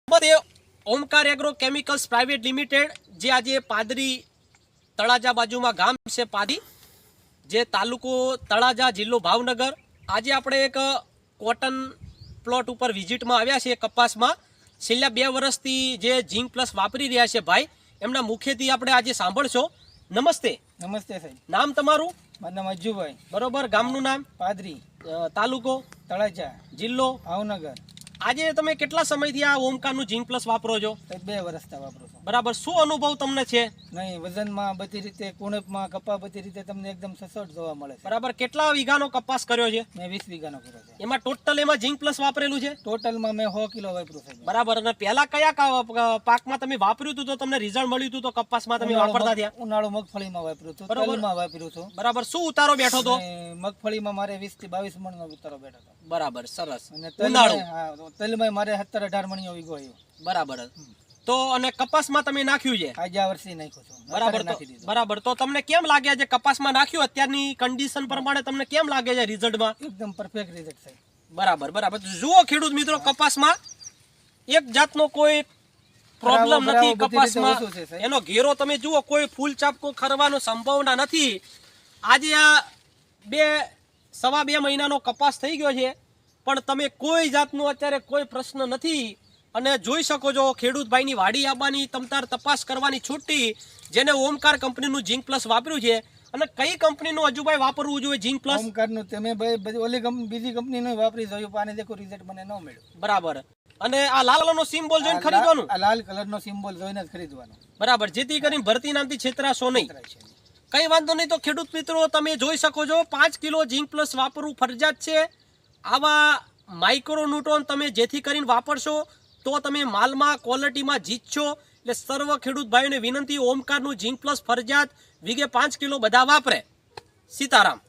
Omkar agro chemicals private limited જે આજે પાદરી તળાજા બાજુમાં ગામ છે પાદી, જે તાલુકો તળાજા, જિલ્લો ભાવનગર. આજે આપણે એક કોટન પ્લોટ ઉપર વિઝિટમાં આવ્યા છે. કપાસમાં છેલ્લા 2 વર્ષથી જે ઝીંક પ્લસ વાપરી રહ્યા છે ભાઈ, એમના મુખેથી આપણે આજે સાંભળશો. નમસ્તે. નમસ્તે સાહેબ. નામ તમારું? મારું નામ અજ્જુભાઈ. બરોબર. ગામનું નામ? પાદરી. તાલુકો? તળાજા, જિલ્લો ભાવનગર. આજે તમે કેટલા સમયથી આ ઓમકારનું ઝીંક પ્લસ વાપરો છો? 2 વર્ષથી વાપરું છું. બરાબર. શું અનુભવ તમને છે? નહીં, વજનમાં બધી રીતે, કુણપમાં, કપા બધી રીતે તમને એકદમ સચોટ જોવા મળે છે. બરાબર. કેટલા વીઘાનો કપાસ કર્યો છે? મેં 20 વીઘાનો કર્યો છે. એમાં ટોટલ ઝીંક પ્લસ વાપરેલું છે? ટોટલમાં મેં 100 કિલો વાપર્યું છે. બરાબર. અને પહેલા કયા પાકમાં તમે વાપર્યું હતું તો તમને રિઝલ્ટ મળ્યું હતું? તો કપાસમાં તમે વાપરતા થયા? ઉનાળુ મગફળીમાં વાપર્યું હતું, તલમાં વાપર્યું હતું. બરાબર. શું ઉતારો બેઠો હતો? મગફળીમાં મારે 20 થી 22 મણનો ઉતારો બેઠો હતો. બરાબર. સરસ. અને ઉનાળુ તલમાં મારે 17-18 મણીનો વીઘો આવ્યો. બરાબર. તો અને કપાસમાં તમે નાખ્યું છે? આજે આ વર્ષે નાખ્યું છું. બરાબર. તો તમને કેમ લાગે છે કપાસમાં નાખ્યું અત્યારની કન્ડિશન પ્રમાણે તમને કેમ લાગે છે રિઝલ્ટમાં? એકદમ પરફેક્ટ રિઝલ્ટ છે. બરાબર. જુઓ ખેડૂત મિત્રો, કપાસમાં એક જાતનો કોઈ પ્રોબ્લેમ નથી. કપાસમાં એનો ઘેરો તમે જુઓ, કોઈ ફૂલ ચાપકો ખરવાનો સંભાવના નથી. આજે આ 2.5 મહિનાનો કપાસ થઈ ગયો છે, પણ તમે કોઈ જાતનું અત્યારે કોઈ પ્રશ્ન નથી. અને જોઈ શકો છો ખેડૂત ભાઈની વાડી આવવાની, તમતાર તપાસ કરવાની છૂટી, જેને ઓમકાર કંપનીનું ઝીંક પ્લસ વાપર્યું છે. અને કઈ કંપનીનું અજુભાઈ વાપરવું જોઈએ ઝીંક પ્લસ? ઓમકારનું. તમે ભાઈ ઓલી બીજી કંપનીનું વાપરી જોયું, પણ આને દેખો રિઝલ્ટ મને ન મળ્યું. બરાબર. અને આ લાલ કલરનો સિમ્બોલ જોઈને ખરીદવાનું? આ લાલ કલરનો સિમ્બોલ જોઈને જ ખરીદવાનો. બરાબર. જેથી કરીને ભરતી નામથી છેતરાશો નહીં. કઈ વાંધો નહીં. તો ખેડૂત મિત્રો તમે જોઈ શકો છો, 5 કિલો ઝીંક પ્લસ વાપરવું ફરજિયાત છે. આવા માઇક્રોન્યુટ્રોન તમે જેથી કરીને વાપરશો તો તમે માલમાં ક્વોલિટીમાં જીતશો. એટલે સર્વ ખેડૂત ભાઈઓને વિનંતી, ઓમકારનું ઝીંક પ્લસ ફરજિયાત વીઘે 5 કિલો બધા વાપરે. સીતારામ.